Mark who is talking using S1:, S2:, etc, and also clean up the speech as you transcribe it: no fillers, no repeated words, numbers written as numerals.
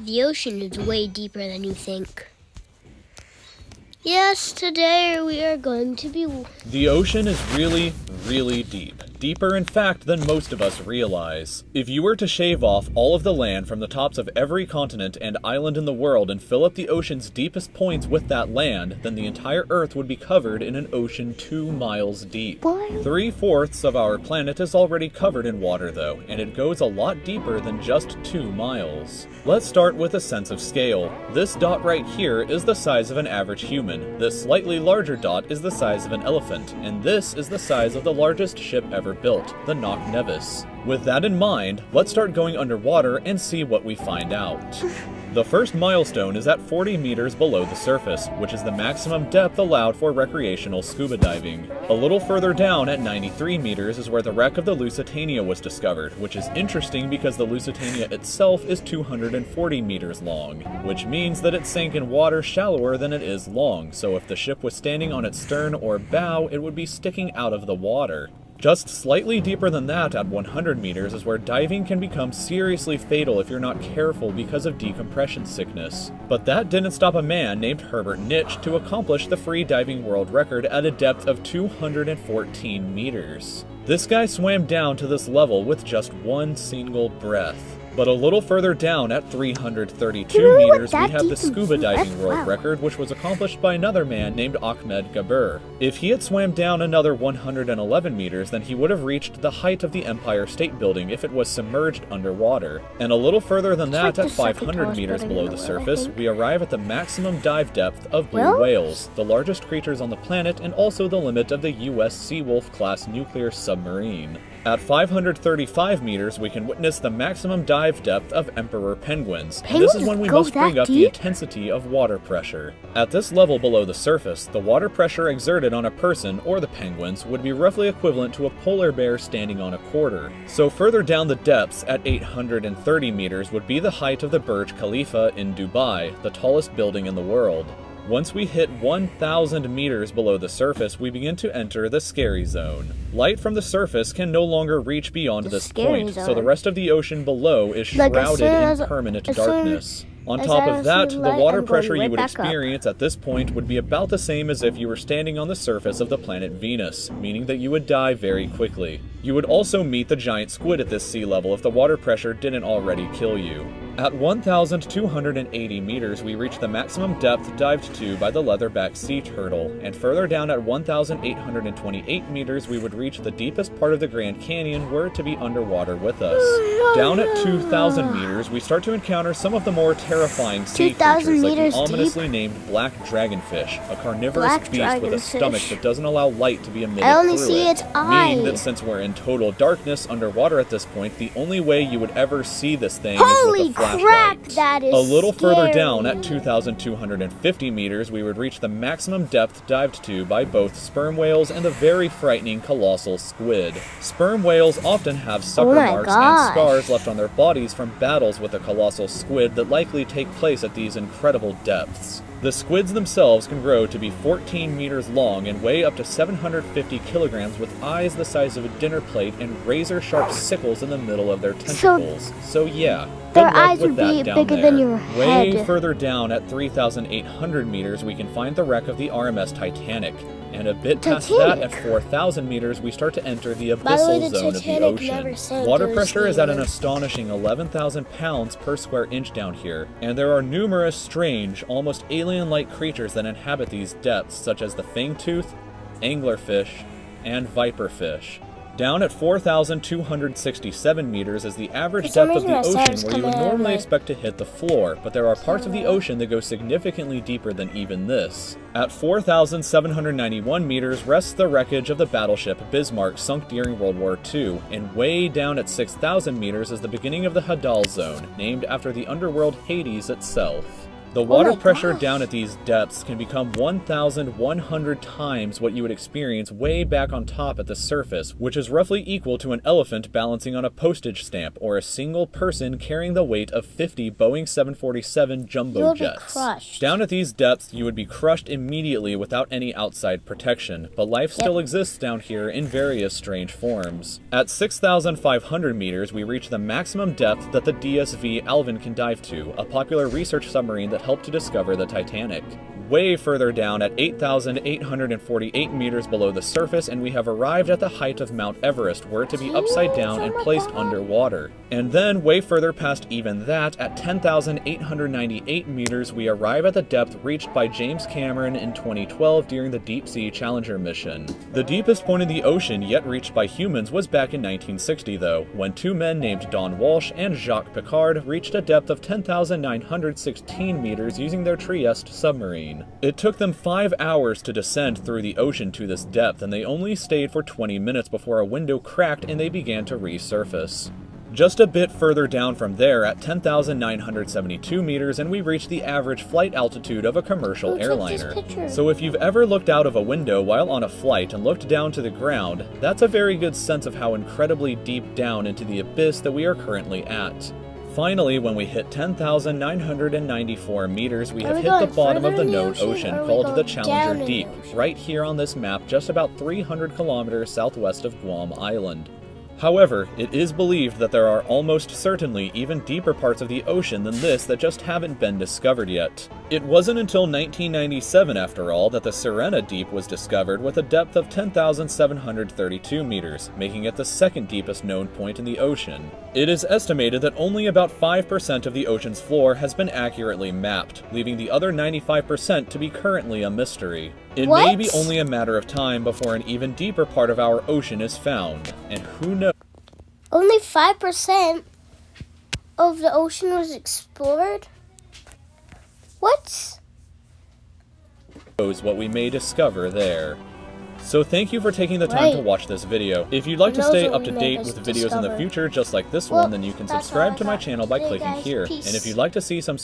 S1: The ocean is way deeper than you think. Yes, today we are going to be...
S2: The ocean is really, really deep. Deeper, in fact, than most of us realize. If you were to shave off all of the land from the tops of every continent and island in the world and fill up the ocean's deepest points with that land, then the entire Earth would be covered in an ocean 2 miles deep.
S1: What?
S2: 3/4 of our planet is already covered in water, though, and it goes a lot deeper than just 2 miles. Let's start with a sense of scale. This dot right here is the size of an average human. This slightly larger dot is the size of an elephant, and this is the size of the largest ship ever built, the Knock Nevis. With that in mind, let's start going underwater and see what we find out. The first milestone is at 40 meters below the surface, which is the maximum depth allowed for recreational scuba diving. A little further down at 93 meters is where the wreck of the Lusitania was discovered, which is interesting because the Lusitania itself is 240 meters long, which means that it sank in water shallower than it is long, so if the ship was standing on its stern or bow, it would be sticking out of the water. Just slightly deeper than that, at 100 meters, is where diving can become seriously fatal if you're not careful because of decompression sickness. But that didn't stop a man named Herbert Nitsch to accomplish the free diving world record at a depth of 214 meters. This guy swam down to this level with just one single breath. But a little further down at 332 meters, we have the scuba diving world record, which was accomplished by another man named Ahmed Gabir. If he had swam down another 111 meters, then he would have reached the height of the Empire State Building if it was submerged underwater. And a little further than that, at 500 meters below the surface, we arrive at the maximum dive depth of blue whales, the largest creatures on the planet and also the limit of the US Seawolf class nuclear submarine. At 535 meters, we can witness the maximum dive depth of emperor penguins, and this is when we must bring up the intensity of water pressure. At this level below the surface, the water pressure exerted on a person, or the penguins, would be roughly equivalent to a polar bear standing on a quarter. So further down the depths, at 830 meters, would be the height of the Burj Khalifa in Dubai, the tallest building in the world. Once we hit 1,000 meters below the surface, we begin to enter the scary zone. Light from the surface can no longer reach beyond this point, so the rest of the ocean below is shrouded in permanent darkness. On top of that, the water pressure you would experience at this point would be about the same as if you were standing on the surface of the planet Venus, meaning that you would die very quickly. You would also meet the giant squid at this sea level if the water pressure didn't already kill you. At 1,280 meters, we reach the maximum depth dived to by the leatherback sea turtle, and further down at 1,828 meters, we would reach the deepest part of the Grand Canyon were it to be underwater with us. Down at 2,000 meters, we start to encounter some of the more terrifying sea creatures like the ominously named black dragonfish, a carnivorous beast with a stomach that doesn't allow light to be emitted through it, meaning that since we're in total darkness underwater at this point, the only way you would ever see this thing is with a flashlight.
S1: That is
S2: a little
S1: scary.
S2: further down at 2,250 meters, we would reach the maximum depth dived to by both sperm whales and the very frightening colossal squid. Sperm whales often have sucker marks and scars left on their bodies from battles with the colossal squid that likely take place at these incredible depths. The squids themselves can grow to be 14 meters long and weigh up to 750 kilograms with eyes the size of a dinner plate and razor-sharp sickles in the middle of their tentacles. So yeah,
S1: their eyes would be bigger than your head.
S2: Way further down at 3,800 meters, we can find the wreck of the RMS Titanic. And a bit past that, at 4,000 meters, we start to enter the abyssal zone of the ocean. Water pressure is at an astonishing 11,000 pounds per square inch down here, and there are numerous strange, almost alien-like creatures that inhabit these depths, such as the fangtooth, anglerfish, and viperfish. Down at 4,267 meters is the average depth of the ocean where you would normally expect to hit the floor, but there are parts of the ocean that go significantly deeper than even this. At 4,791 meters rests the wreckage of the battleship Bismarck sunk during World War II, and way down at 6,000 meters is the beginning of the Hadal Zone, named after the underworld Hades itself. The water
S1: my
S2: pressure
S1: gosh.
S2: down at these depths can become 1,100 times what you would experience way back on top at the surface, which is roughly equal to an elephant balancing on a postage stamp or a single person carrying the weight of 50 Boeing 747 jumbo
S1: You'll be
S2: jets.
S1: crushed.
S2: Down at these depths, you would be crushed immediately without any outside protection, but life still exists down here in various strange forms. At 6,500 meters, we reach the maximum depth that the DSV Alvin can dive to, a popular research submarine that helped to discover the Titanic. Way further down at 8,848 meters below the surface, and we have arrived at the height of Mount Everest, were to be upside down and placed underwater. And then, way further past even that, at 10,898 meters, we arrive at the depth reached by James Cameron in 2012 during the Deep Sea Challenger mission. The deepest point in the ocean yet reached by humans was back in 1960, though, when two men named Don Walsh and Jacques Piccard reached a depth of 10,916 meters using their Trieste submarine. It took them 5 hours to descend through the ocean to this depth, and they only stayed for 20 minutes before a window cracked and they began to resurface. Just a bit further down from there at 10,972 meters, and we reach the average flight altitude of a commercial airliner. So if you've ever looked out of a window while on a flight and looked down to the ground, that's a very good sense of how incredibly deep down into the abyss that we are currently at. Finally, when we hit 10,994 meters, we have hit the bottom of the known ocean called the Challenger Deep, right here on this map just about 300 kilometers southwest of Guam Island. However, it is believed that there are almost certainly even deeper parts of the ocean than this that just haven't been discovered yet. It wasn't until 1997, after all, that the Sirena Deep was discovered with a depth of 10,732 meters, making it the second deepest known point in the ocean. It is estimated that only about 5% of the ocean's floor has been accurately mapped, leaving the other 95% to be currently a mystery. It may be only a matter of time before an even deeper part of our ocean is found, and who knows?
S1: Only 5% of the ocean was explored? What
S2: What we may discover there. So thank you for taking the time to watch this video. If you'd like to stay up to date with videos in the future just like this one, then you can subscribe to my channel by clicking here. And if you'd like to see some